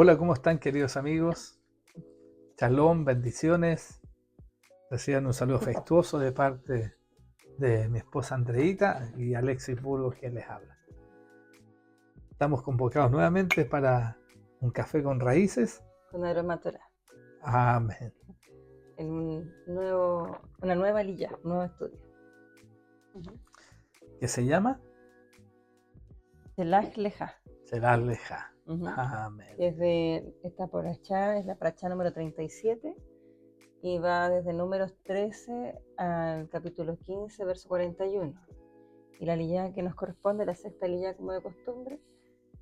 Hola, ¿cómo están, queridos amigos? Shalom, bendiciones. Reciban un saludo afectuoso de parte de mi esposa Andreita y Alexis Burgos, quien les habla. Estamos convocados nuevamente para un café con raíces. Con aroma a Torah, Amén. en una nueva lilla, un nuevo estudio. ¿Qué se llama? Shelach Leja. Será Leja. Ujú. Amén. Esta parashá es la parashá número 37 y va desde números 13 al capítulo 15, verso 41. Y la lilla que nos corresponde, la sexta lilla como de costumbre,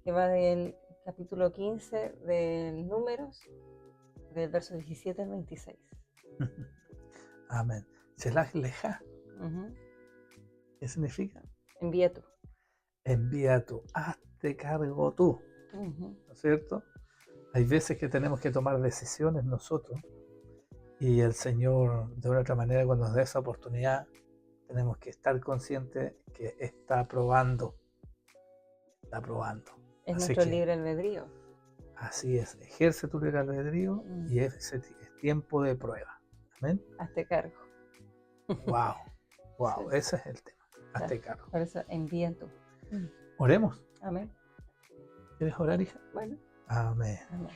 que va del capítulo 15 del números, del verso 17 al 26. Amén. Será Leja. Ujú. ¿Qué significa? Envía tú. Envía tú, hazte cargo tú. Ujú. ¿No es cierto? Hay veces que tenemos que tomar decisiones nosotros y el Señor, de una otra manera, cuando nos da esa oportunidad, tenemos que estar conscientes que está probando. Está probando. Es Así nuestro que, libre albedrío. así es, ejerce tu libre albedrío y es tiempo de prueba. Amén. Hazte cargo. Wow, wow, Sí. ese es el tema. Hazte cargo. Por eso envía tú. Oremos. Amén. ¿Quieres orar, hija? Bueno, Amén. amén.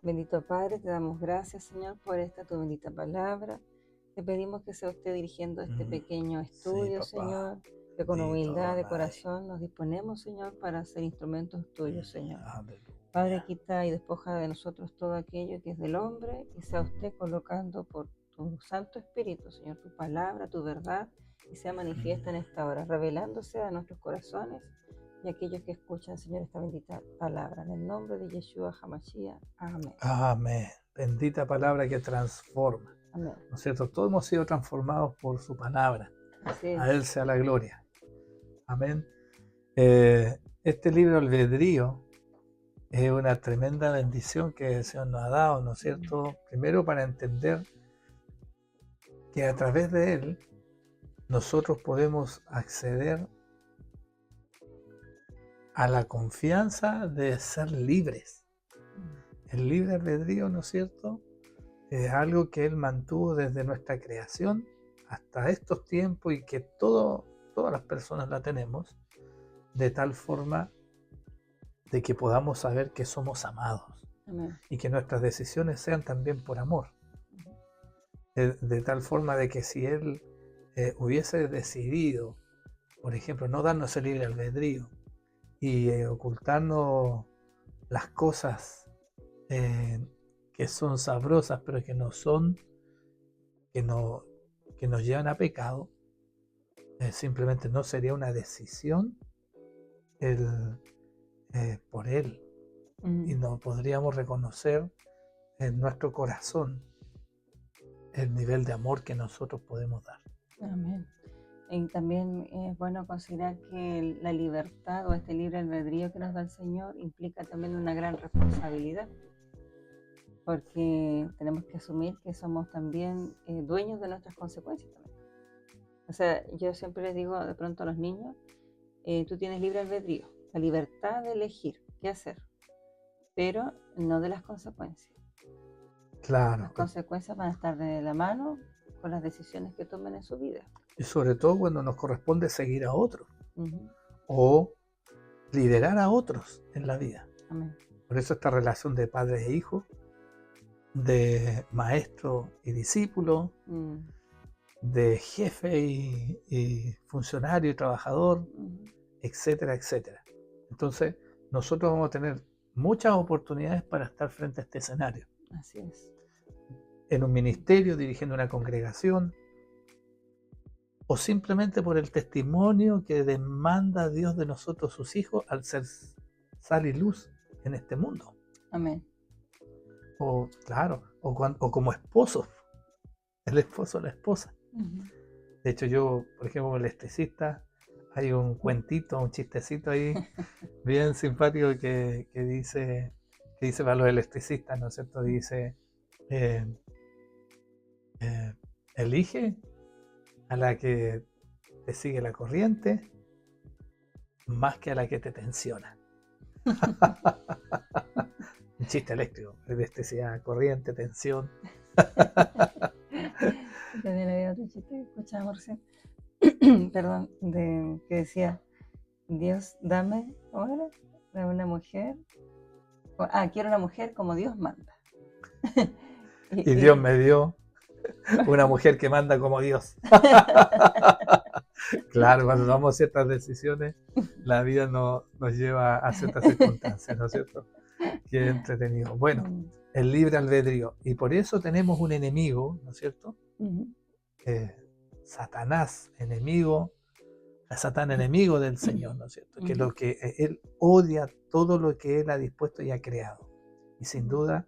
Bendito Padre, te damos gracias, Señor, por esta tu bendita palabra. Te pedimos que sea usted dirigiendo este pequeño estudio, Sí, papá. Señor, que con Bendito humildad de Adonai. corazón nos disponemos, Señor, para ser instrumentos tuyos, Señor. Aleluya. Padre, quita y despoja de nosotros todo aquello que es del hombre y sea usted colocando por tu Santo Espíritu, Señor, tu palabra, tu verdad, y sea manifiesta en esta hora, revelándose a nuestros corazones y a aquellos que escuchan, Señor, esta bendita palabra. En el nombre de Yeshua HaMashiach. Amén. Amén. Bendita palabra que transforma. Amén. ¿No es cierto? Todos hemos sido transformados por su palabra. Así es. A Él sea la gloria. Amén. Este libro albedrío es una tremenda bendición que el Señor nos ha dado, ¿no es cierto? Primero para entender que a través de Él nosotros podemos acceder a la confianza de ser libres. El libre albedrío, ¿no es cierto?, es algo que Él mantuvo desde nuestra creación hasta estos tiempos y que todas las personas la tenemos, de tal forma de que podamos saber que somos amados. Amén. Y que nuestras decisiones sean también por amor. De tal forma de que si Él hubiese decidido, por ejemplo, no darnos el libre albedrío y ocultarnos las cosas que son sabrosas, pero que no son, que nos llevan a pecado, simplemente no sería una decisión por Él. Y no podríamos reconocer en nuestro corazón el nivel de amor que nosotros podemos dar. Amén. Y también es bueno considerar que la libertad o este libre albedrío que nos da el Señor implica también una gran responsabilidad, porque tenemos que asumir que somos también dueños de nuestras consecuencias también. O sea, yo siempre les digo de pronto a los niños, tú tienes libre albedrío, la libertad de elegir qué hacer, pero no de las consecuencias. Claro. Las consecuencias van a estar de la mano con las decisiones que tomen en su vida. Y sobre todo cuando nos corresponde seguir a otros o liderar a otros en la vida. Amén. Por eso esta relación de padre e hijo, de maestro y discípulo, de jefe y funcionario y trabajador, etcétera, etcétera. Entonces, nosotros vamos a tener muchas oportunidades para estar frente a este escenario. Así es. En un ministerio, dirigiendo una congregación, o simplemente por el testimonio que demanda Dios de nosotros, sus hijos, al ser sal y luz en este mundo. Amén. O claro, o como esposos, el esposo o la esposa. De hecho, yo, por ejemplo, como electricista, hay un cuentito, un chistecito ahí, bien simpático que dice para los electricistas, ¿no es cierto? Dice, elige a la que te sigue la corriente más que a la que te tensiona. Un chiste eléctrico, electricidad, corriente, tensión. También había otro chiste que escuchábamos recién, perdón, que decía, Dios, dame, ¿cómo era? Dame una mujer. Quiero una mujer como Dios manda. Y Dios me dio una mujer que manda como Dios. Claro, cuando tomamos ciertas decisiones, la vida nos lleva a ciertas circunstancias, ¿no es cierto? Qué entretenido. Bueno, el libre albedrío. Y por eso tenemos un enemigo, ¿no es cierto? Satanás, enemigo, Satán enemigo del Señor, ¿no es cierto? Que lo que él odia todo lo que él ha dispuesto y ha creado. Y sin duda,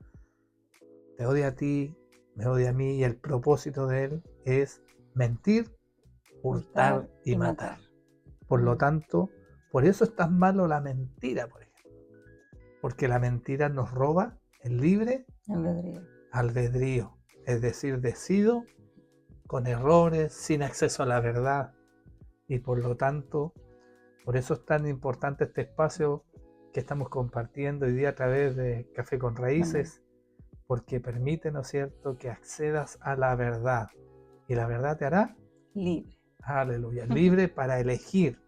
te odia a ti, me odia a mí, y el propósito de él es mentir, hurtar y matar. Por lo tanto, por eso es tan malo la mentira, por ejemplo. Porque la mentira nos roba el libre albedrío. Es decir, decido con errores, sin acceso a la verdad. Y por lo tanto, por eso es tan importante este espacio que estamos compartiendo hoy día a través de Café con Raíces, porque permite, ¿no es cierto?, que accedas a la verdad. Y la verdad te hará libre. Aleluya, libre para elegir.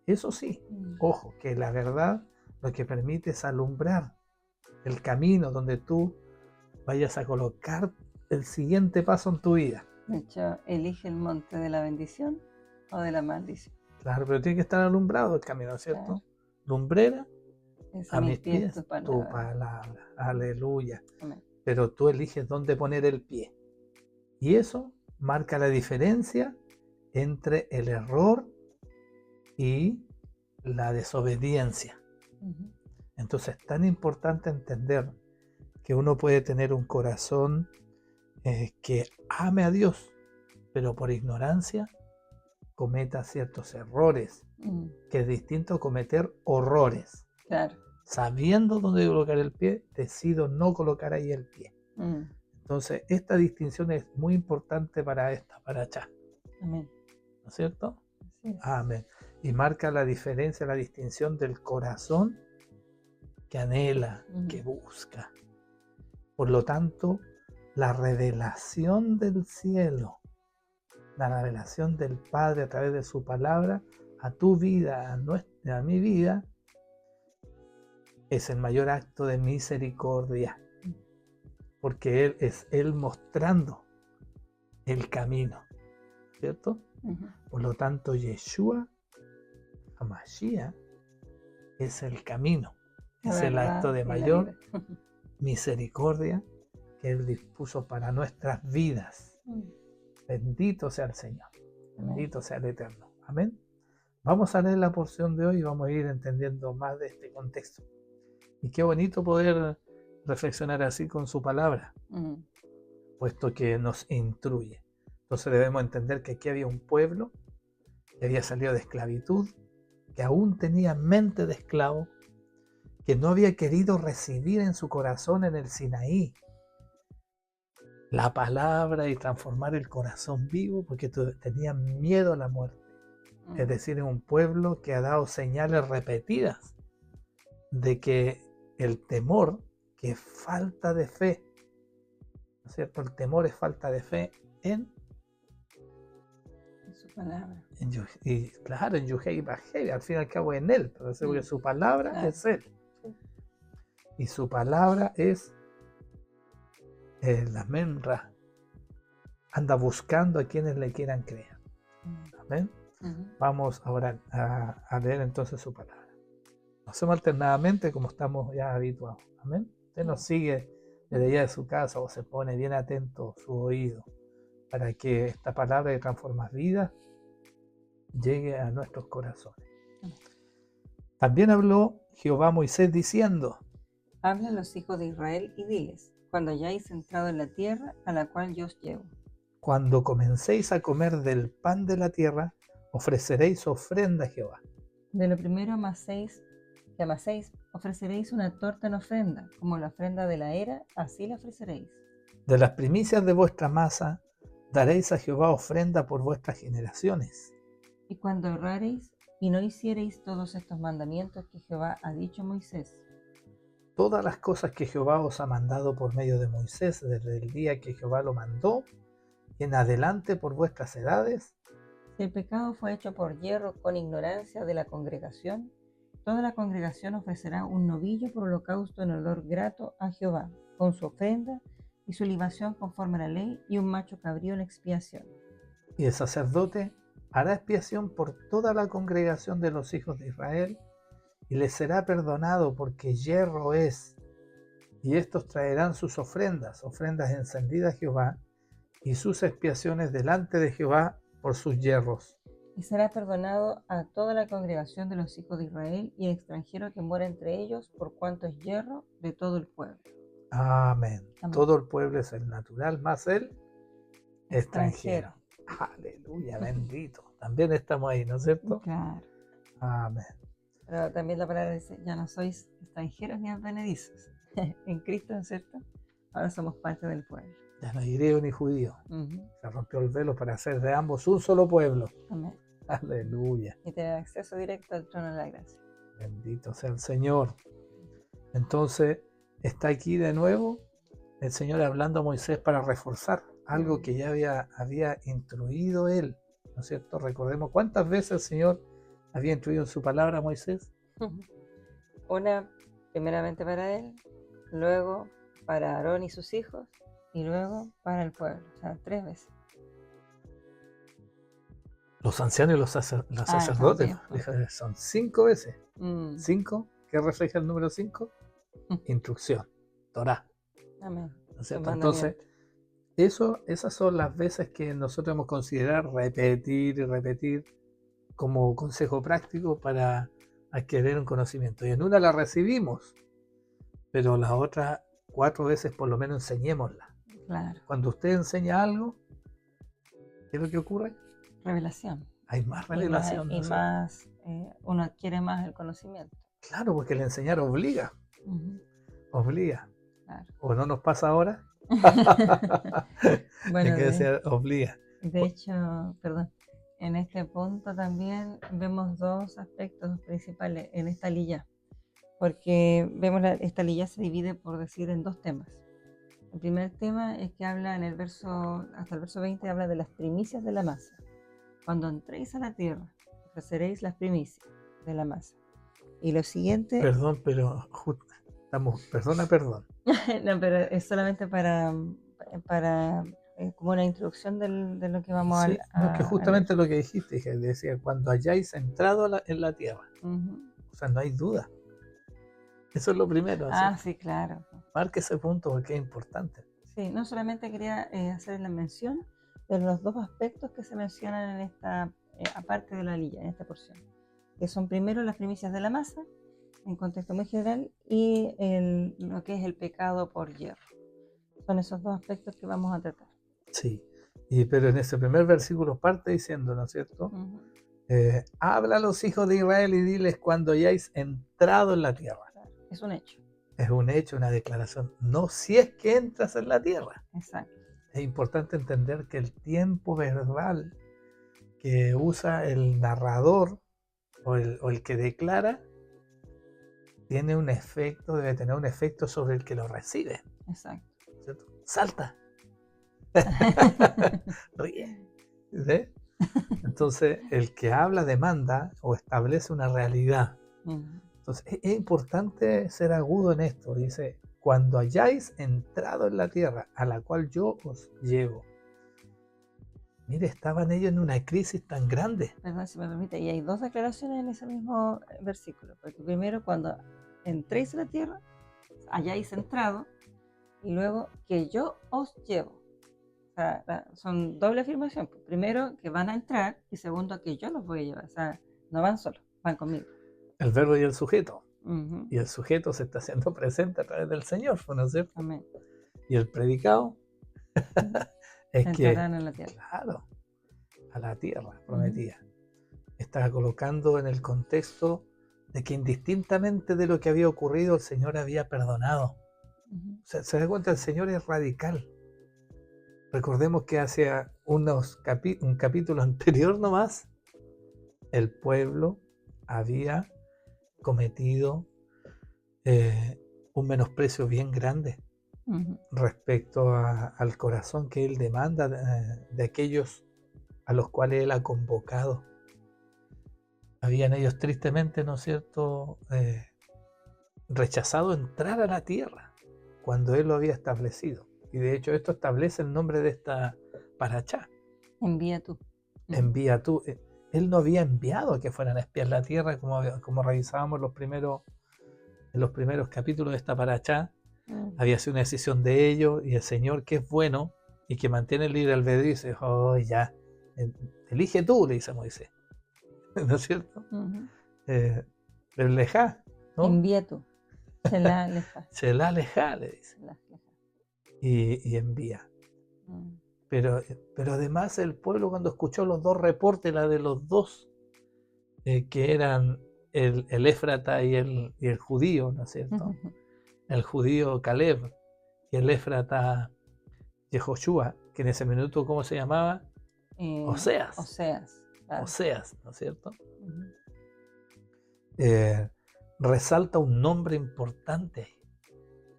Eso sí, ojo, que la verdad lo que permite es alumbrar el camino donde tú vayas a colocar el siguiente paso en tu vida. De hecho, elige el monte de la bendición o de la maldición. Claro, pero tiene que estar alumbrado el camino, ¿cierto? Claro. Lumbrera, a mis pies, tu palabra. Aleluya. Amén. Pero tú eliges dónde poner el pie. Y eso marca la diferencia entre el error y la desobediencia. Entonces es tan importante entender que uno puede tener un corazón que ame a Dios, pero por ignorancia cometa ciertos errores, que es distinto a cometer horrores. Claro. Sabiendo dónde colocar el pie, decido no colocar ahí el pie. Entonces, esta distinción es muy importante para esta paracha. Amén. ¿No es cierto? Sí. Amén. Y marca la diferencia, la distinción del corazón que anhela, que busca. Por lo tanto, la revelación del cielo, la revelación del Padre a través de su palabra a tu vida, a mi vida, es el mayor acto de misericordia, porque es Él mostrando el camino, ¿cierto? Por lo tanto, Yeshua, HaMashiach, es el camino, es el acto de mayor misericordia que Él dispuso para nuestras vidas. Bendito sea el Señor, bendito sea el Eterno. Amén. Vamos a leer la porción de hoy y vamos a ir entendiendo más de este contexto. Y qué bonito poder reflexionar así con su palabra, puesto que nos instruye. Entonces debemos entender que aquí había un pueblo que había salido de esclavitud, que aún tenía mente de esclavo, que no había querido recibir en su corazón en el Sinaí la palabra y transformar el corazón vivo, porque tenía miedo a la muerte. Es decir, es un pueblo que ha dado señales repetidas de que el temor, que es falta de fe, ¿no es cierto? El temor es falta de fe en su palabra. Y claro, en Yuhei Bajevi, al fin y al cabo en Él, porque su palabra es Él. Y su palabra es la menra. Anda buscando a quienes le quieran creer. Amén. Vamos ahora a leer entonces su palabra. Lo hacemos alternadamente como estamos ya habituados. Amén. Usted nos sigue desde allá de su casa o se pone bien atento su oído para que esta palabra que transforma vidas llegue a nuestros corazones. También habló Jehová a Moisés diciendo: habla a los hijos de Israel y diles: cuando hayáis entrado en la tierra a la cual yo os llevo, cuando comencéis a comer del pan de la tierra, ofreceréis ofrenda a Jehová. De lo primero que amaséis, ofreceréis una torta en ofrenda, como la ofrenda de la era, así la ofreceréis. De las primicias de vuestra masa, daréis a Jehová ofrenda por vuestras generaciones. Y cuando errareis y no hiciereis todos estos mandamientos que Jehová ha dicho a Moisés, todas las cosas que Jehová os ha mandado por medio de Moisés desde el día que Jehová lo mandó en adelante por vuestras edades. Si el pecado fue hecho por hierro con ignorancia de la congregación, toda la congregación ofrecerá un novillo por holocausto en olor grato a Jehová, con su ofrenda y su libación conforme a la ley, y un macho cabrío en expiación. Y el sacerdote hará expiación por toda la congregación de los hijos de Israel, y les será perdonado, porque hierro es. Y estos traerán sus ofrendas encendidas a Jehová, y sus expiaciones delante de Jehová por sus hierros. Y será perdonado a toda la congregación de los hijos de Israel y el extranjero que mora entre ellos, por cuanto es hierro de todo el pueblo. Amén. Amén. Todo el pueblo es el natural, más el extranjero. Aleluya, bendito. También estamos ahí, ¿no es cierto? Claro. Amén. Pero también la palabra dice, ya no sois extranjeros ni advenedizos. En Cristo, ¿no es cierto? Ahora somos parte del pueblo. Ya no hay griego ni judío. Uh-huh. Se rompió el velo para hacer de ambos un solo pueblo. Amén. Aleluya. Y tener acceso directo al trono de la gracia. Bendito sea el Señor. Entonces, está aquí de nuevo el Señor hablando a Moisés para reforzar algo que ya había instruido él, ¿no es cierto? Recordemos cuántas veces el Señor había instruido en su palabra a Moisés. Una, primeramente para él, luego para Aarón y sus hijos, y luego para el pueblo. O sea, 3 veces. Los ancianos y los sacerdotes, son 5 veces. 5, ¿qué refleja el número 5? Instrucción, Torá. Amén. ¿No es cierto? Entonces, esas son las veces que nosotros hemos considerado repetir y repetir como consejo práctico para adquirir un conocimiento. Y en una la recibimos, pero las otras 4 veces por lo menos enseñémosla. Claro. Cuando usted enseña algo, ¿qué es lo que ocurre? Revelación. Hay más revelación. Y más, uno adquiere más el conocimiento. Claro, porque el enseñar obliga. Uh-huh. Obliga. Claro. ¿O no nos pasa ahora? Bueno, que decir, obliga. De hecho, perdón, en este punto también vemos 2 aspectos principales en esta lilla, porque vemos esta lilla se divide, por decir, en 2 temas. El primer tema es que habla en el verso, hasta el verso 20, habla de las primicias de la masa. Cuando entréis a la tierra, ofreceréis las primicias de la masa. Y lo siguiente... Perdón, pero perdón. No, pero es solamente para como una introducción de lo que vamos sí, a... No, que justamente lo que dijiste, que decía, cuando hayáis entrado en la tierra. Uh-huh. O sea, no hay duda. Eso es lo primero. Sí, claro. Marque ese punto porque es importante. Sí, no solamente quería hacer la mención de los 2 aspectos que se mencionan en esta, aparte de la lilla, en esta porción, que son primero las primicias de la masa, en contexto muy general, y lo que es el pecado por hierro. Son esos 2 aspectos que vamos a tratar. Sí, pero en ese primer versículo parte diciendo, ¿no es cierto? Uh-huh. Habla a los hijos de Israel y diles cuando hayáis entrado en la tierra. Es un hecho. Es un hecho, una declaración. No si es que entras en la tierra. Exacto. Es importante entender que el tiempo verbal que usa el narrador o el que declara tiene un efecto, debe tener un efecto sobre el que lo recibe. Exacto. ¿Cierto? Salta. Ríe. ¿Sí? Entonces, el que habla demanda o establece una realidad. Uh-huh. Entonces, es importante ser agudo en esto. Dice, cuando hayáis entrado en la tierra a la cual yo os llevo. Mire, estaban ellos en una crisis tan grande. Perdón, si me permite, y hay 2 declaraciones en ese mismo versículo. Porque primero, cuando entréis a la tierra, hayáis entrado, y luego que yo os llevo. O sea, son doble afirmación. Primero, que van a entrar, y segundo, que yo los voy a llevar. O sea, no van solos, van conmigo. El verbo y el sujeto. Uh-huh. Y el sujeto se está haciendo presente a través del Señor, ¿no es cierto? Amén. Y el predicado es que, en la tierra. Claro, a la tierra prometida. Uh-huh. Está colocando en el contexto de que indistintamente de lo que había ocurrido, el Señor había perdonado. Uh-huh. Se da cuenta, el Señor es radical. Recordemos que hace un capítulo anterior nomás, el pueblo había cometido un menosprecio bien grande respecto al corazón que Él demanda de aquellos a los cuales Él ha convocado. Habían ellos tristemente, ¿no es cierto?, rechazado entrar a la tierra cuando Él lo había establecido. Y de hecho esto establece el nombre de esta parachá. Envía tú. Envía tú. Él no había enviado a que fueran a espiar la tierra, como revisábamos en los primeros capítulos de esta parachá. Había sido una decisión de ellos, y el Señor, que es bueno y que mantiene el libre albedrío, dice: oh, ya, elige tú, le dice a Moisés. ¿No es cierto? El lejá, ¿no? Envía tú. Shelá lejá. Shelá lejá, le dice. Y envía. Pero además el pueblo, cuando escuchó los dos reportes, la de los dos, que eran el Éfrata y el judío, ¿no es cierto? El judío Caleb y el Éfrata Yehoshua, que en ese minuto, ¿cómo se llamaba? Oseas. Claro. Oseas, ¿no es cierto? Resalta un nombre importante,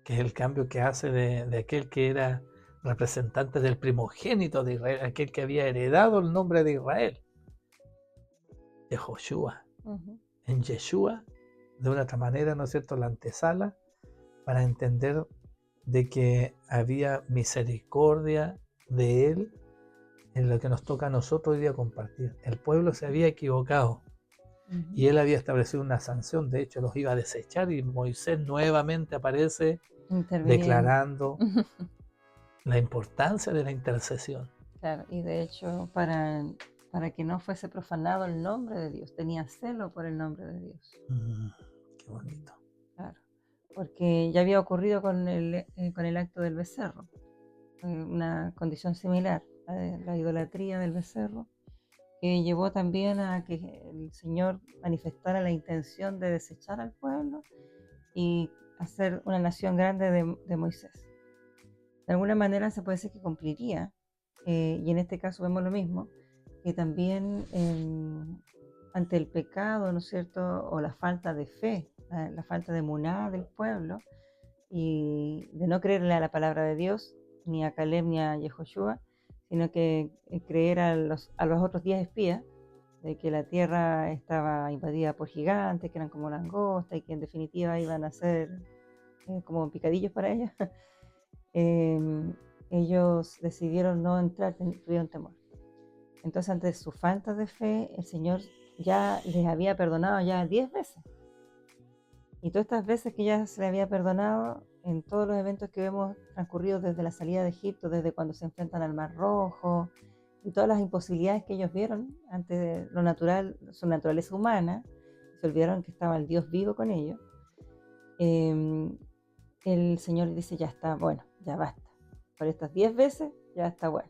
que es el cambio que hace de aquel que era representante del primogénito de Israel, aquel que había heredado el nombre de Israel, Yehoshua. En Yeshua, de una otra manera, ¿no es cierto?, la antesala para entender de que había misericordia de Él en lo que nos toca a nosotros hoy día compartir. El pueblo se había equivocado y Él había establecido una sanción, de hecho los iba a desechar, y Moisés nuevamente aparece declarando la importancia de la intercesión. Claro, y de hecho para que no fuese profanado el nombre de Dios, tenía celo por el nombre de Dios. Qué bonito. Claro, porque ya había ocurrido con el acto del becerro, una condición similar, la idolatría del becerro, que llevó también a que el Señor manifestara la intención de desechar al pueblo y hacer una nación grande de Moisés. De alguna manera se puede decir que cumpliría, y en este caso vemos lo mismo, que también ante el pecado, ¿no es cierto?, o la falta de fe, la falta de emuná del pueblo, y de no creerle a la palabra de Dios, ni a Caleb ni a Yehoshua, sino que creer a los otros 10 espías, de que la tierra estaba invadida por gigantes, que eran como langostas, y que en definitiva iban a ser como picadillos para ellos. Ellos decidieron no entrar, tuvieron temor. Entonces, ante su falta de fe, el Señor ya les había perdonado ya 10 veces. Y todas estas veces que ya se le había perdonado, en todos los eventos que vemos transcurridos desde la salida de Egipto, desde cuando se enfrentan al Mar Rojo, y todas las imposibilidades que ellos vieron ante lo natural, su naturaleza humana, se olvidaron que estaba el Dios vivo con ellos. El Señor dice: ya está, bueno, ya basta. Por estas 10 veces ya está bueno.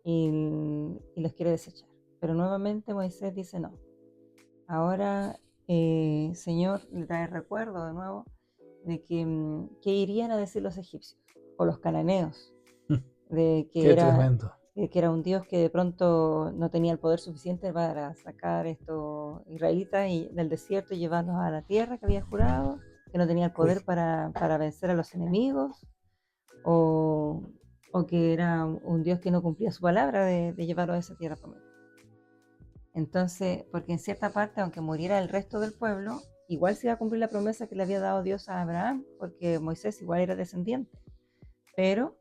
Y los quiere desechar. Pero nuevamente Moisés dice: no. Ahora, Señor, le trae recuerdo de nuevo de que irían a decir los egipcios o los cananeos, de que era un Dios que de pronto no tenía el poder suficiente para sacar estos israelitas del desierto y llevarlos a la tierra que había jurado, que no tenía el poder para vencer a los enemigos, o que era un Dios que no cumplía su palabra de llevarlos a esa tierra prometida. Entonces, porque en cierta parte, aunque muriera el resto del pueblo, igual se iba a cumplir la promesa que le había dado Dios a Abraham, porque Moisés igual era descendiente, pero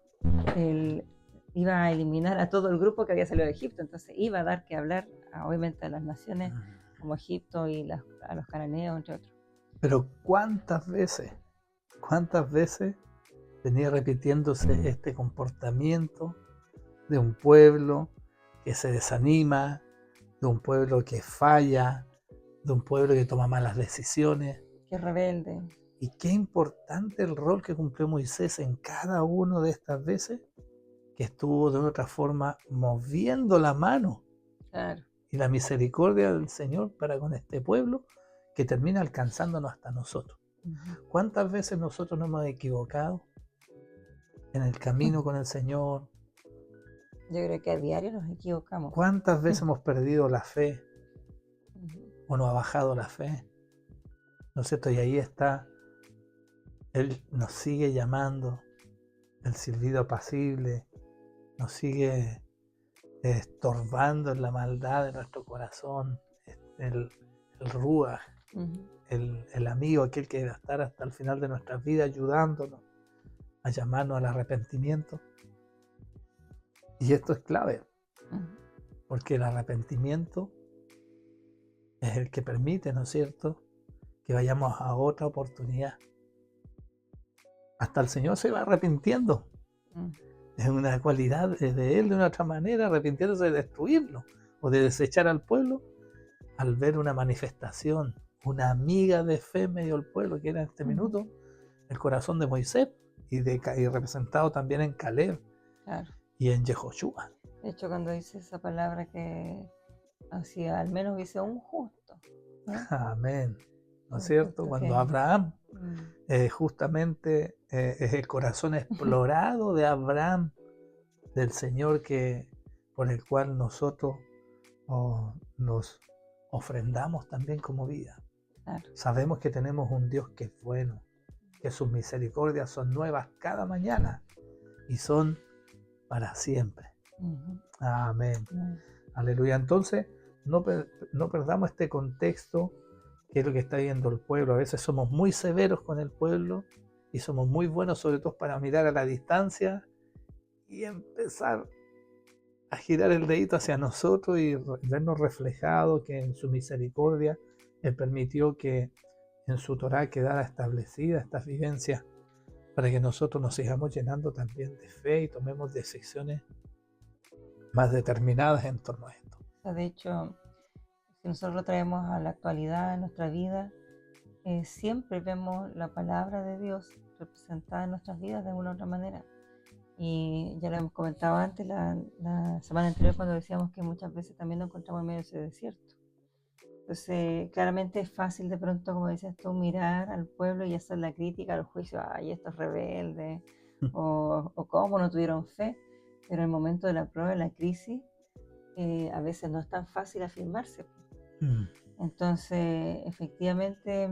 él iba a eliminar a todo el grupo que había salido de Egipto, entonces iba a dar que hablar obviamente a las naciones como Egipto y a los cananeos, entre otros. Pero ¿cuántas veces venía repitiéndose este comportamiento de un pueblo que se desanima, de un pueblo que falla, de un pueblo que toma malas decisiones? Que es rebelde. Y qué importante el rol que cumplió Moisés en cada una de estas veces, que estuvo de otra forma moviendo la mano. Claro. Y la misericordia del Señor para con este pueblo, que termina alcanzándonos hasta nosotros. ¿Cuántas veces nosotros nos hemos equivocado en el camino con el Señor? Yo creo que a diario nos equivocamos. ¿Cuántas veces hemos perdido la fe o nos ha bajado la fe? ¿No es cierto? Y ahí está Él nos sigue llamando, el silbido apacible, nos sigue estorbando en la maldad de nuestro corazón, el Ruach, el amigo, aquel que va a estar hasta el final de nuestras vidas ayudándonos a llamarnos al arrepentimiento. Y esto es clave, porque el arrepentimiento es el que permite, ¿no es cierto?, que vayamos a otra oportunidad. Hasta el Señor se va arrepintiendo. Es una cualidad de Él, de una otra manera, arrepintiéndose de destruirlo o de desechar al pueblo, al ver una manifestación, una amiga de fe en medio del pueblo, que era en este minuto el corazón de Moisés y representado también en Caleb, claro, y en Yehoshua. De hecho, cuando dice esa palabra que hacia al menos dice un justo, ¿no? Amén. ¿No es cierto? Cuando Abraham, justamente es el corazón explorado de Abraham, del Señor por el cual nosotros nos ofrendamos también como vida. Claro. Sabemos que tenemos un Dios que es bueno, que sus misericordias son nuevas cada mañana y son para siempre. Amén. Aleluya. Entonces, no perdamos este contexto, que es lo que está viendo el pueblo. A veces somos muy severos con el pueblo y somos muy buenos, sobre todo para mirar a la distancia y empezar a girar el dedito hacia nosotros y vernos reflejados que en su misericordia Él permitió que en su Torá quedara establecida estas vivencias para que nosotros nos sigamos llenando también de fe y tomemos decisiones más determinadas en torno a esto. De hecho, si nosotros lo traemos a la actualidad en nuestra vida, siempre vemos la palabra de Dios representada en nuestras vidas de una u otra manera. Y ya lo hemos comentado antes, la semana anterior, cuando decíamos que muchas veces también nos encontramos en medio de ese desierto. Entonces, claramente es fácil de pronto, como decías tú, mirar al pueblo y hacer la crítica, el juicio, ay, estos rebeldes, o cómo no tuvieron fe. Pero en el momento de la prueba, de la crisis, a veces no es tan fácil afirmarse. Entonces, efectivamente,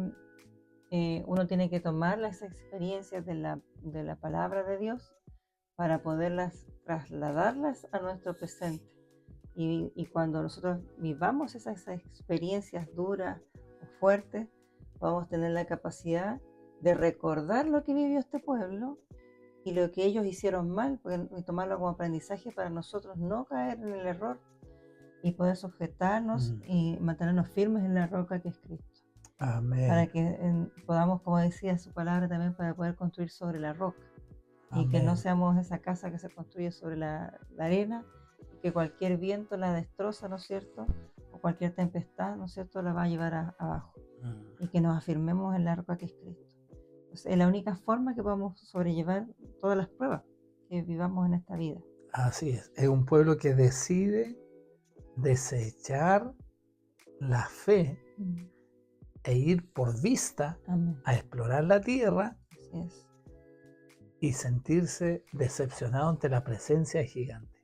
uno tiene que tomar las experiencias de la palabra de Dios para poderlas trasladarlas a nuestro presente. Y cuando nosotros vivamos esas experiencias duras o fuertes, vamos a tener la capacidad de recordar lo que vivió este pueblo y lo que ellos hicieron mal, y tomarlo como aprendizaje para nosotros no caer en el error y poder sujetarnos y mantenernos firmes en la roca que es Cristo. Amén. Para que podamos, como decía su palabra también, para poder construir sobre la roca. Amén. Y que no seamos esa casa que se construye sobre la arena, y que cualquier viento la destroza, ¿no es cierto? O cualquier tempestad, ¿no es cierto?, la va a llevar abajo. Y que nos afirmemos en la roca que es Cristo. Entonces, es la única forma que podamos sobrellevar todas las pruebas que vivamos en esta vida. Así es un pueblo que decide desechar la fe e ir por vista. Amén. A explorar la tierra. Así es. Y sentirse decepcionado ante la presencia de gigantes.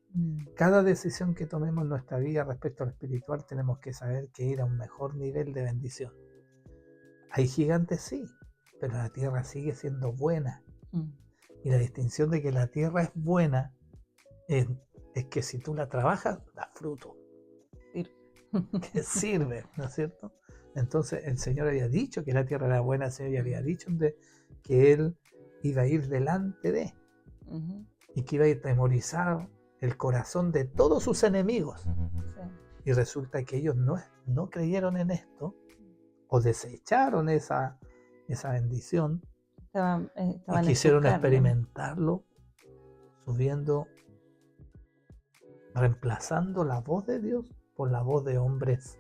Cada decisión que tomemos en nuestra vida respecto a lo espiritual tenemos que saber que ir a un mejor nivel de bendición. Hay gigantes, sí, pero la tierra sigue siendo buena. Y la distinción de que la tierra es buena es que si tú la trabajas, da fruto. Que sirve, ¿no es cierto? Entonces el Señor había dicho que la tierra era buena, el Señor ya había dicho que Él iba a ir delante de, y que iba a temorizar el corazón de todos sus enemigos. Sí. Y resulta que ellos no creyeron en esto, o desecharon esa bendición, y quisieron experimentarlo, reemplazando la voz de Dios por la voz de hombres,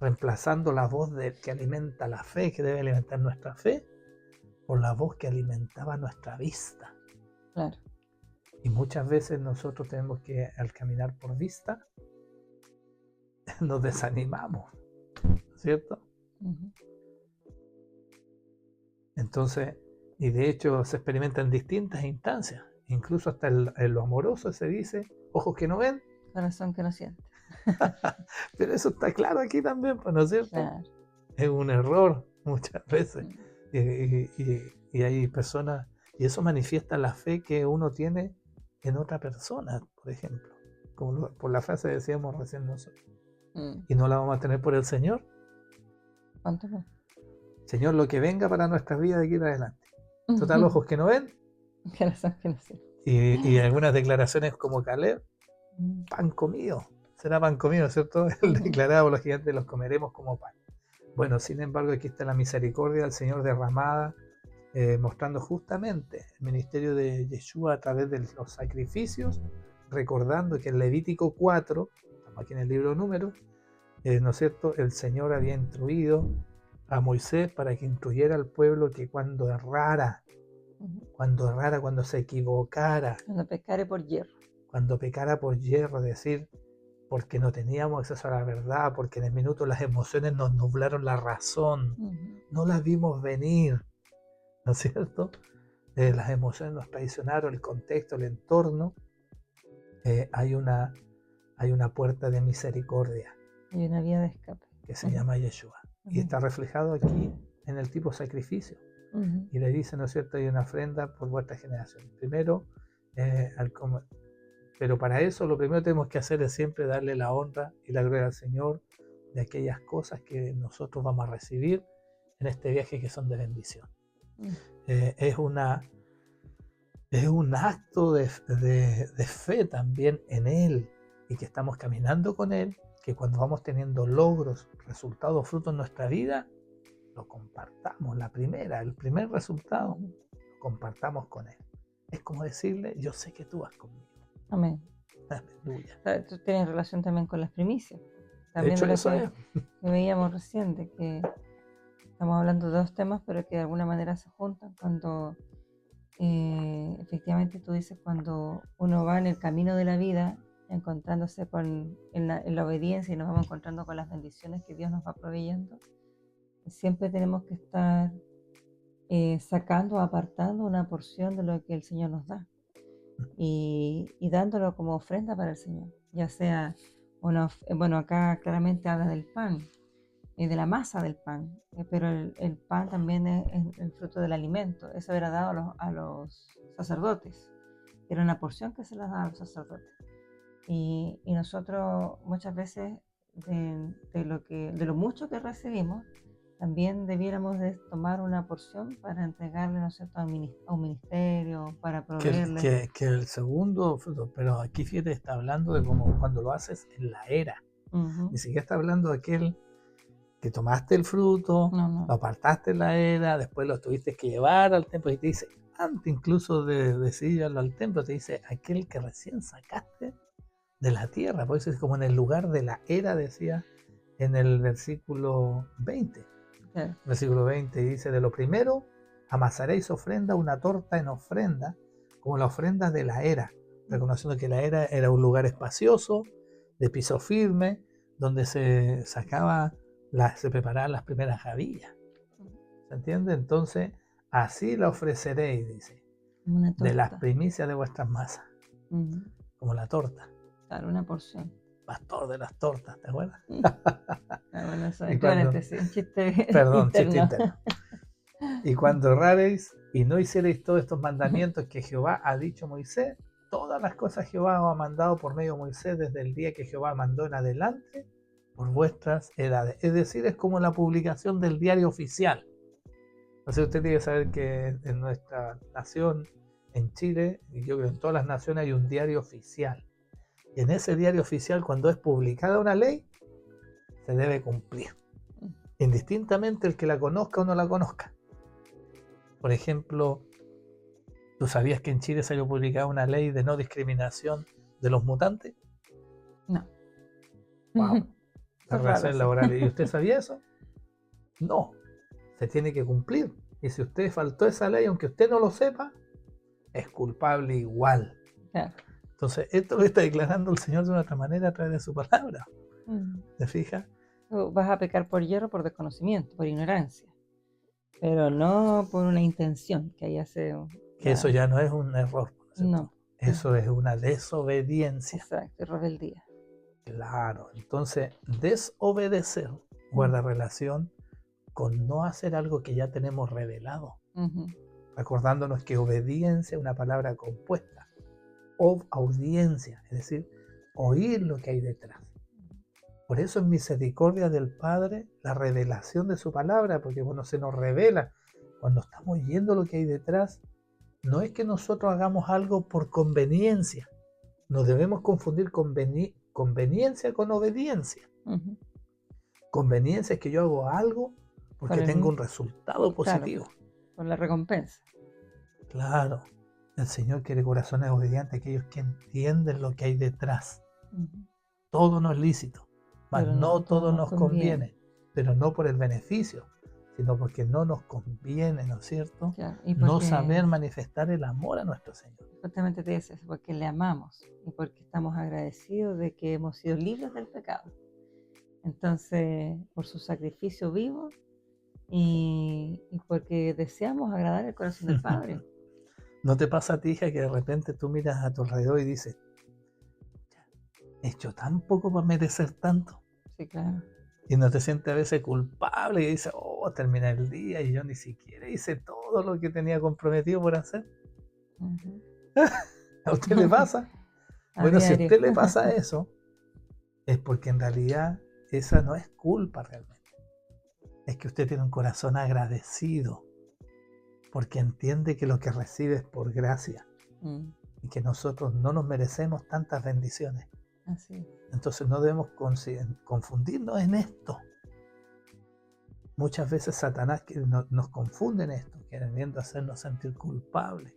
reemplazando la voz que alimenta la fe, que debe alimentar nuestra fe, por la voz que alimentaba nuestra vista. Claro. Y muchas veces nosotros tenemos que, al caminar por vista, nos desanimamos, ¿cierto? Entonces, y de hecho se experimenta en distintas instancias, incluso hasta en lo amoroso se dice, ojos que no ven, corazón que no siente. Pero eso está claro aquí también, ¿no es cierto? Claro. Es un error muchas veces. Y hay personas, y eso manifiesta la fe que uno tiene en otra persona, por ejemplo. Por la frase decíamos recién nosotros. Y no la vamos a tener por el Señor. ¿Cuánto más? Señor, lo que venga para nuestras vidas de aquí en adelante. Total, ojos que no ven. Corazón que no sé. Y algunas declaraciones como Caleb, pan comido. Será pan comido, ¿cierto? Él declaraba: los gigantes los comeremos como pan. Bueno, sin embargo, aquí está la misericordia del Señor derramada, mostrando justamente el ministerio de Yeshua a través de los sacrificios, recordando que en Levítico 4, estamos aquí en el libro de Números, ¿no es cierto?, el Señor había instruido a Moisés para que instruyera al pueblo que cuando errara, cuando se equivocara, Cuando pecare por hierro. cuando pecara por hierro, es decir, porque no teníamos acceso a la verdad, porque en el minuto las emociones nos nublaron la razón, no las vimos venir, ¿no es cierto? Las emociones nos traicionaron, el contexto, el entorno. Hay una puerta de misericordia. Hay una vía de escape. Que se llama Yeshua. Y está reflejado aquí en el tipo sacrificio. Y le dice, ¿no es cierto?, hay una ofrenda por vuestra generación. Primero, pero para eso lo primero que tenemos que hacer es siempre darle la honra y la gloria al Señor de aquellas cosas que nosotros vamos a recibir en este viaje que son de bendición. Es un acto de fe también en Él, y que estamos caminando con Él, que cuando vamos teniendo logros, resultados, frutos en nuestra vida, lo compartamos. El primer resultado, lo compartamos con Él. Es como decirle: yo sé que tú vas conmigo. Amén. Aleluya. Tú tienes relación también con las primicias. También De hecho, de lo eso que, es. que veíamos recién, de que estamos hablando de dos temas, pero que de alguna manera se juntan. Cuando efectivamente tú dices, cuando uno va en el camino de la vida, encontrándose en la obediencia, y nos vamos encontrando con las bendiciones que Dios nos va proveyendo, siempre tenemos que estar sacando, apartando una porción de lo que el Señor nos da y dándolo como ofrenda para el Señor, ya sea, bueno, acá claramente habla del pan, de la masa del pan, pero el pan también es el fruto del alimento. Eso era dado a los sacerdotes, era una porción que se les daba a los sacerdotes. Y nosotros muchas veces de lo mucho que recibimos, también debiéramos de tomar una porción para entregarle, ¿no es cierto?, a un ministerio, para proveerle. Que el segundo fruto, pero aquí fíjate, está hablando de como cuando lo haces en la era. Ni siquiera está hablando de aquel que tomaste el fruto, No. lo apartaste en la era, después lo tuviste que llevar al templo, y te dice, antes incluso de decidirlo al templo, te dice aquel que recién sacaste de la tierra. Por eso es como en el lugar de la era, decía en el versículo 20. Claro. Versículo 20 dice: de lo primero amasaréis ofrenda, una torta en ofrenda, como la ofrenda de la era, reconociendo que la era era un lugar espacioso, de piso firme, donde se preparaban las primeras gavillas. ¿Se entiende? Entonces, así la ofreceréis, dice, de las primicias de vuestras masas, como la torta. Claro, una porción. Pastor de las tortas, ¿te acuerdas? Bueno, eso es un chiste. Perdón, chiste interno. Y cuando errareis y no hiciereis todos estos mandamientos que Jehová ha dicho a Moisés, todas las cosas Jehová os ha mandado por medio de Moisés desde el día que Jehová mandó en adelante, por vuestras edades. Es decir, es como la publicación del diario oficial. Entonces usted tiene que saber que en nuestra nación, en Chile, y yo creo que en todas las naciones, hay un diario oficial. Y en ese diario oficial, cuando es publicada una ley, se debe cumplir, indistintamente el que la conozca o no la conozca. Por ejemplo, ¿tú sabías que en Chile se había publicado una ley de no discriminación de los mutantes? No. Wow. Las relaciones laborales. ¿Y usted sabía eso? No. Se tiene que cumplir. Y si usted faltó esa ley, aunque usted no lo sepa, es culpable igual. Claro. Entonces, esto lo está declarando el Señor de una otra manera a través de su palabra. ¿Te fijas? Vas a pecar por hierro, por desconocimiento, por ignorancia, pero no por una intención que haya sido. Que eso ya no es un error. No. Eso es una desobediencia. Exacto, rebeldía. Claro. Entonces, desobedecer guarda relación con no hacer algo que ya tenemos revelado, Ujú. recordándonos que obediencia es una palabra compuesta, audiencia, es decir, oír lo que hay detrás. Por eso es misericordia del Padre la revelación de su palabra, porque cuando se nos revela, cuando estamos oyendo lo que hay detrás, no es que nosotros hagamos algo por conveniencia. No debemos confundir conveniencia con obediencia. Ujú. Conveniencia es que yo hago algo porque Con el- tengo un resultado positivo. Por la recompensa. Claro, el Señor quiere corazones obedientes, aquellos que entienden lo que hay detrás. Ujú. Todo no es lícito, mas Pero no todo nos conviene. conviene, pero no por el beneficio, sino porque no nos conviene, ¿no es cierto? Claro, y No porque saber manifestar el amor a nuestro Señor. justamente te dices, porque le amamos y porque estamos agradecidos de que hemos sido libres del pecado. Entonces, por su sacrificio vivo y porque deseamos agradar el corazón del Padre. ¿No te pasa a ti, hija, que de repente tú miras a tu alrededor y dices, he hecho tan poco para merecer tanto? Sí, claro. Y no te sientes a veces culpable y dices, oh, termina el día y yo ni siquiera hice todo lo que tenía comprometido por hacer. Ujú. ¿A usted le pasa? A Bueno, si a diario. usted le pasa eso, es porque en realidad esa no es culpa realmente. Es que usted tiene un corazón agradecido porque entiende que lo que recibe es por gracia Mm, y que nosotros no nos merecemos tantas bendiciones. así es. Entonces no debemos confundirnos en esto. Muchas veces Satanás nos confunde en esto, queriendo hacernos sentir culpables.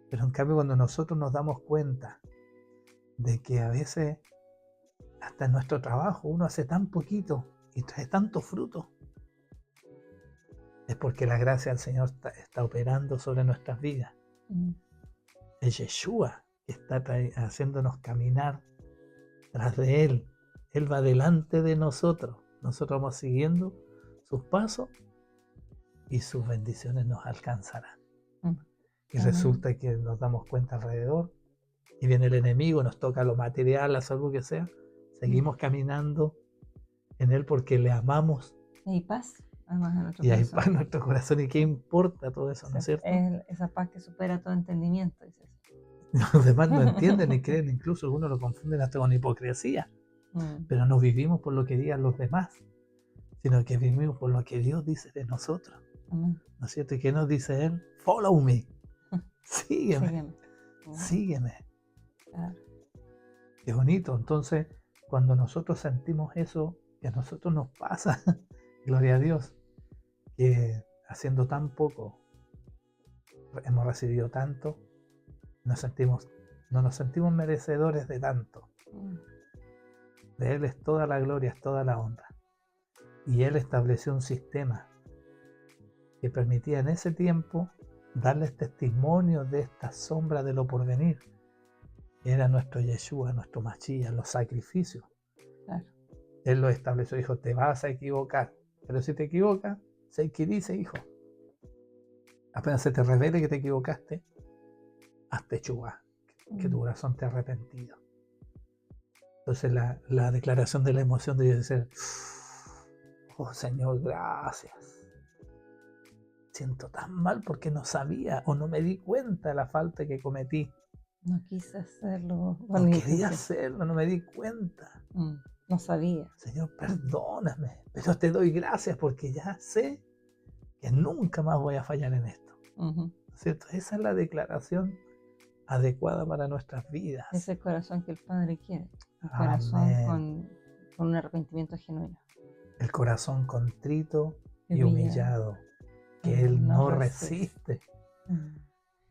Pero en cambio cuando nosotros nos damos cuenta de que a veces hasta en nuestro trabajo uno hace tan poquito y trae tanto fruto, es porque la gracia del Señor está operando sobre nuestras vidas. Mm, Es Yeshua que está haciéndonos caminar tras de Él. Él va delante de nosotros. Nosotros vamos siguiendo sus pasos y sus bendiciones nos alcanzarán. mm. Y Amén. resulta que nos damos cuenta alrededor y viene el enemigo, nos toca lo material, la salud que sea. Seguimos caminando en Él porque le amamos Y hay paz, además, en nuestro y hay corazón. paz en nuestro corazón. ¿Y qué importa todo eso, no es cierto? Esa paz que supera todo entendimiento, dices. Los demás no entienden ni creen, incluso algunos lo confunden hasta con hipocresía. Mm, Pero no vivimos por lo que digan los demás, sino que vivimos por lo que Dios dice de nosotros. amén. ¿No es cierto? ¿Y qué nos dice Él? Follow me. Sígueme, Sígueme. Mm, sígueme. claro. Qué bonito. Entonces, cuando nosotros sentimos eso, que a nosotros nos pasa, gloria a Dios, que haciendo tan poco hemos recibido tanto, no nos sentimos merecedores de tanto. Mm, De Él es toda la gloria, es toda la honra. Y Él estableció un sistema que permitía en ese tiempo darles testimonio de esta sombra de lo porvenir. Era nuestro Yeshua, nuestro Mashiach, los sacrificios. claro. Él lo estableció, dijo, te vas a equivocar. Pero si te equivocas, sé que dice, hijo. Apenas se te revele que te equivocaste, hazte chubá, que tu corazón te ha arrepentido. Entonces la declaración de la emoción debe ser, oh Señor, gracias. Siento tan mal porque no sabía o no me di cuenta de la falta que cometí. No quise hacerlo. No quería hacerlo, no me di cuenta. No sabía. Señor, perdóname, pero te doy gracias porque ya sé que nunca más voy a fallar en esto. Ujú. ¿Cierto? Esa es la declaración adecuada para nuestras vidas. Es el corazón que el Padre quiere. El Amén. corazón con un arrepentimiento genuino. El corazón contrito y Humillado. humillado, que Él no resiste.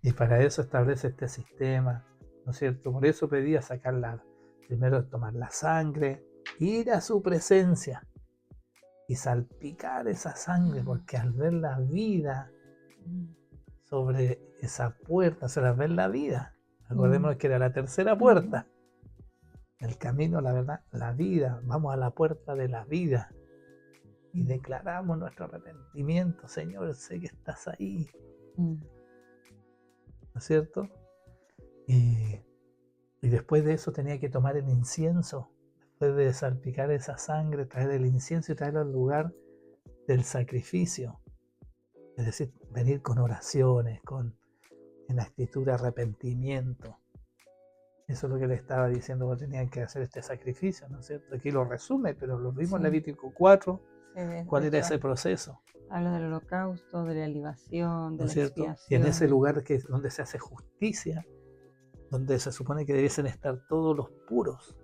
Y para eso establece este sistema, ¿no es cierto? Por eso pedía primero tomar la sangre, ir a su presencia y salpicar esa sangre, porque al ver la vida sobre esa puerta, al ver la vida, recordemos que era la tercera puerta, el camino, la verdad, la vida, vamos a la puerta de la vida y declaramos nuestro arrepentimiento, Señor, sé que estás ahí. ¿No es cierto? Y después de eso tenía que tomar el incienso, después de salpicar esa sangre, traer el incienso y traerlo al lugar del sacrificio, es decir, venir con oraciones, en actitud de arrepentimiento. Eso es lo que le estaba diciendo, que tenían que hacer este sacrificio, ¿no es cierto? Aquí lo resume, pero lo vimos en Levítico 4. ¿Cuál era ese proceso? Habla del holocausto, de la libación, de la expiación. Y en ese lugar donde se hace justicia, donde se supone que debiesen estar todos los puros,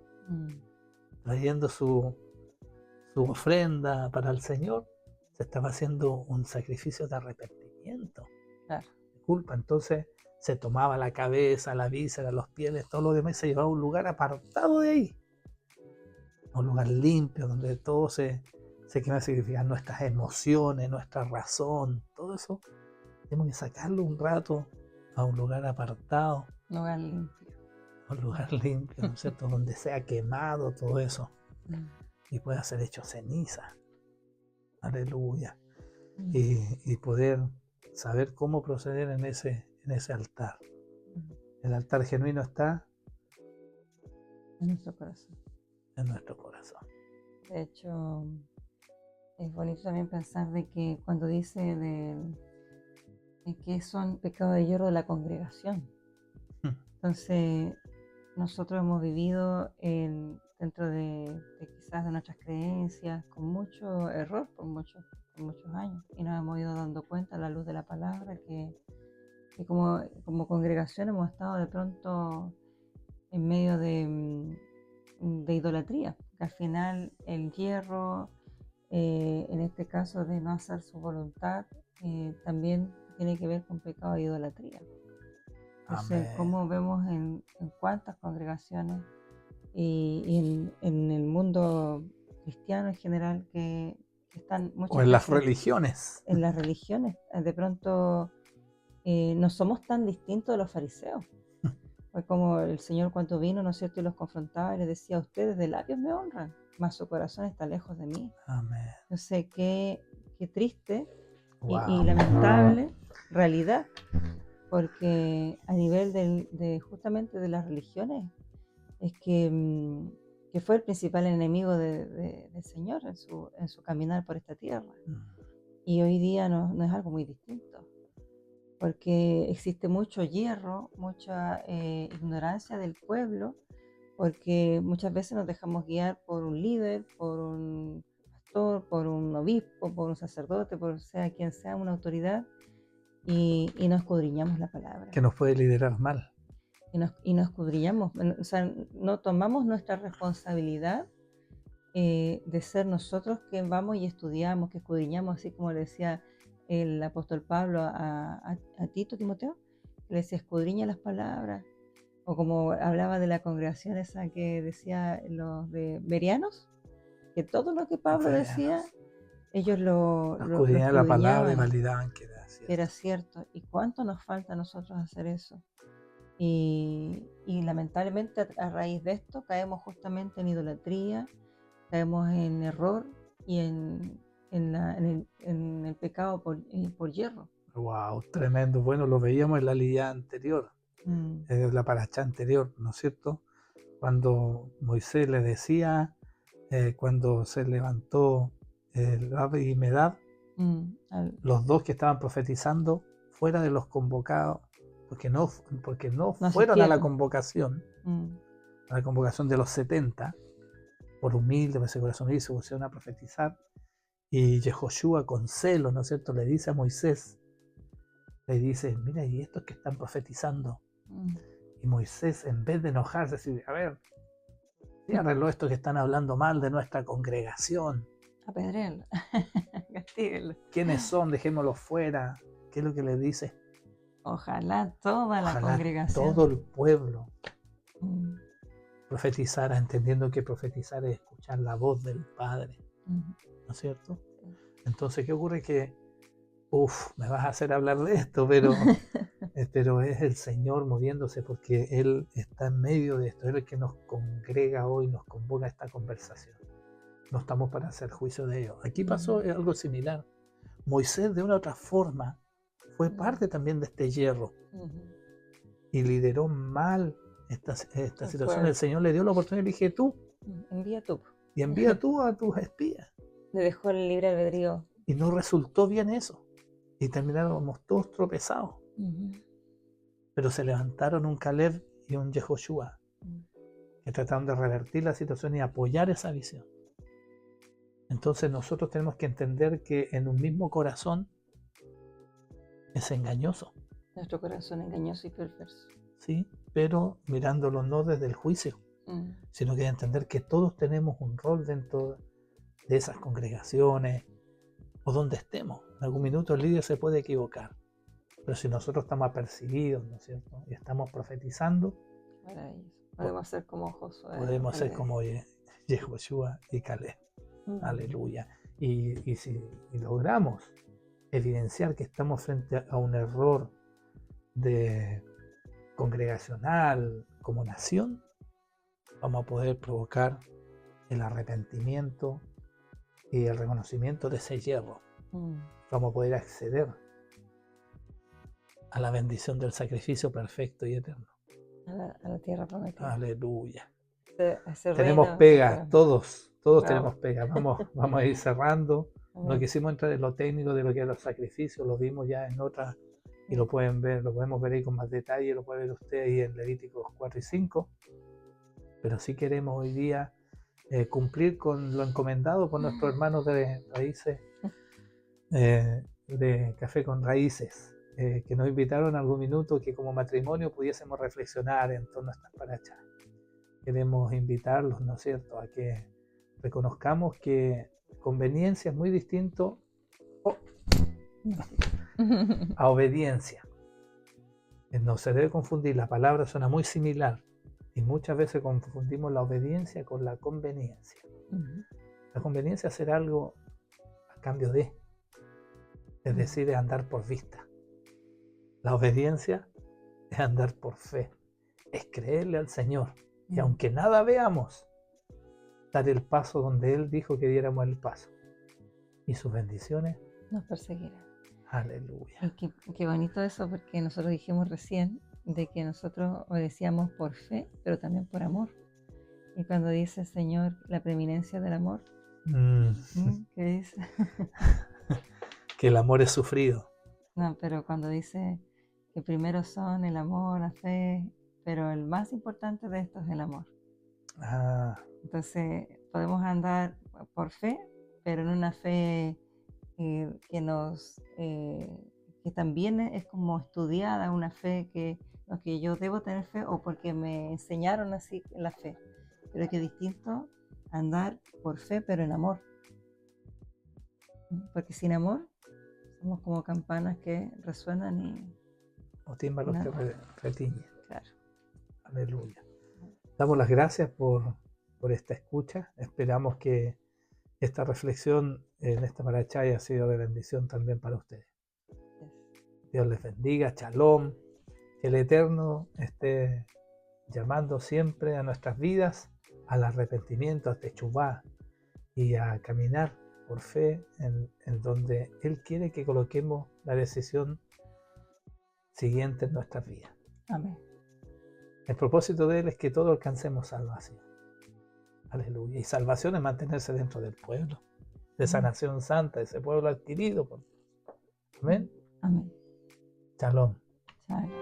trayendo su ofrenda para el Señor, se estaba haciendo un sacrificio de arrepentimiento, claro, de culpa. Entonces se tomaba la cabeza, la víscera, los pieles, todo lo demás, se llevaba a un lugar apartado de ahí, un lugar limpio, donde todo se quema, significar nuestras emociones, nuestra razón, todo eso tenemos que sacarlo un rato a un lugar apartado, lugar limpio, un lugar limpio, ¿no es cierto? Donde sea quemado todo eso y pueda ser hecho ceniza, aleluya, y poder saber cómo proceder en ese altar. El altar genuino está en nuestro corazón. En nuestro corazón. De hecho, es bonito también pensar de que cuando dice de que son pecados de hierro de la congregación. Entonces, nosotros hemos vivido dentro de quizás de nuestras creencias con mucho error por muchos años, y nos hemos ido dando cuenta a la luz de la palabra que como congregación hemos estado de pronto en medio de idolatría, que al final el hierro, en este caso de no hacer su voluntad, también tiene que ver con pecado de idolatría. Entonces, como vemos en cuántas congregaciones y en el mundo cristiano en general que están muchas o en las religiones. En las religiones, de pronto no somos tan distintos de los fariseos. Fue como el Señor cuando vino, ¿no es cierto?, y los confrontaba y les decía: ustedes de labios me honran, mas su corazón está lejos de mí. Amén. Entonces, qué triste y lamentable realidad, porque a nivel de justamente de las religiones es que fue el principal enemigo del Señor en su caminar por esta tierra. Y hoy día no es algo muy distinto, porque existe mucho hierro, mucha ignorancia del pueblo, porque muchas veces nos dejamos guiar por un líder, por un pastor, por un obispo, por un sacerdote, por sea quien sea, una autoridad, y no escudriñamos la palabra. Que nos puede liderar mal. Y no escudriñamos, o sea, no tomamos nuestra responsabilidad de ser nosotros que vamos y estudiamos, que escudriñamos, así como le decía el apóstol Pablo a Tito, Timoteo, que le decía: escudriña las palabras. O como hablaba de la congregación esa que decía los de Bereanos, que todo lo que Pablo decía, ellos lo escudriñaban la palabra y validaban que era cierto. ¿Y cuánto nos falta a nosotros hacer eso? Y lamentablemente a raíz de esto caemos justamente en idolatría, caemos en error y en el pecado por hierro. Wow, tremendo. Bueno, lo veíamos en la lidia anterior, la parashá anterior, ¿no es cierto? Cuando Moisés le decía, cuando se levantó el Rab y Medad, los dos que estaban profetizando fuera de los convocados, porque no fueron a la convocación, de los 70, por humilde, por ese corazón humilde, se pusieron a profetizar, y Yehoshua con celo, ¿no es cierto?, le dice a Moisés, le dice: mira, y estos que están profetizando. Y Moisés, en vez de enojarse, dice: a ver, ciérrenlo, estos que están hablando mal de nuestra congregación. Apedréenlo, castíguenlo. ¿Quiénes son? Dejémoslos fuera. ¿Qué es lo que le dice? Ojalá toda la congregación, todo el pueblo profetizara, entendiendo que profetizar es escuchar la voz del Padre, ¿no es cierto? Entonces, ¿qué ocurre? Que me vas a hacer hablar de esto, pero es el Señor moviéndose, porque Él está en medio de esto. Él es el que nos congrega hoy, nos convoca a esta conversación. No estamos para hacer juicio de ellos. Aquí pasó algo similar. Moisés, de una u otra forma, fue parte también de este hierro y lideró mal esta situación. El Señor le dio la oportunidad y le dije: tú, envía tú. Y envía tú a tus espías. Le dejó el libre albedrío Y no resultó bien eso. Y terminamos todos tropezados. Pero se levantaron un Caleb y un Yehoshua que trataron de revertir la situación y apoyar esa visión. Entonces nosotros tenemos que entender que en un mismo corazón es engañoso. Nuestro corazón engañoso y perverso. Sí, pero mirándolo no desde el juicio, sino que entender que todos tenemos un rol dentro de esas congregaciones o donde estemos. En algún minuto el líder se puede equivocar, pero si nosotros estamos apercibidos, ¿no es cierto? Y estamos profetizando, podemos ser como Josué. Podemos ser como Yehoshua y Caleb. Aleluya. Y si logramos evidenciar que estamos frente a un error de congregacional como nación, vamos a poder provocar el arrepentimiento y el reconocimiento de ese yerro. Vamos a poder acceder a la bendición del sacrificio perfecto y eterno. A la tierra prometida. Aleluya. Ese tenemos reino, pega, todos Bravo. tenemos pega. Vamos a ir cerrando. No quisimos entrar en lo técnico de lo que es los sacrificios, lo vimos ya en otras y lo pueden ver, lo podemos ver ahí con más detalle, lo puede ver usted ahí en Levíticos 4 y 5. Pero sí queremos hoy día cumplir con lo encomendado por nuestros hermanos de Raíces, de Café con Raíces, que nos invitaron algún minuto que como matrimonio pudiésemos reflexionar en torno a estas parachas. Queremos invitarlos, ¿no es cierto?, a que reconozcamos que conveniencia es muy distinto a obediencia. No se debe confundir, la palabra suena muy similar y muchas veces confundimos la obediencia con la conveniencia. La conveniencia es hacer algo a cambio de, es decir, es andar por vista. La obediencia es andar por fe, es creerle al Señor y aunque nada veamos, dar el paso donde Él dijo que diéramos el paso y sus bendiciones nos perseguirán. Aleluya. Y qué bonito eso, porque nosotros dijimos recién de que nosotros obedecíamos por fe, pero también por amor. Y cuando dice el Señor la preeminencia del amor, ¿qué dice? Que el amor es sufrido. No, pero cuando dice que primero son el amor, la fe, pero el más importante de esto es el amor. Entonces podemos andar por fe, pero en una fe que también es como estudiada, una fe que yo debo tener fe o porque me enseñaron así la fe, pero que es distinto andar por fe pero en amor, porque sin amor somos como campanas que resuenan o tímbalos que retiñen. Claro. Aleluya. Damos las gracias por esta escucha. Esperamos que esta reflexión en esta paracha haya sido de bendición también para ustedes. Dios les bendiga, shalom, que el Eterno esté llamando siempre a nuestras vidas al arrepentimiento, a techubá y a caminar por fe en donde Él quiere que coloquemos la decisión siguiente en nuestras vidas. Amén. El propósito de Él es que todos alcancemos salvación. Aleluya. Y salvación es mantenerse dentro del pueblo, de esa nación santa, de ese pueblo adquirido. Amén. Amén. Shalom. Shalom.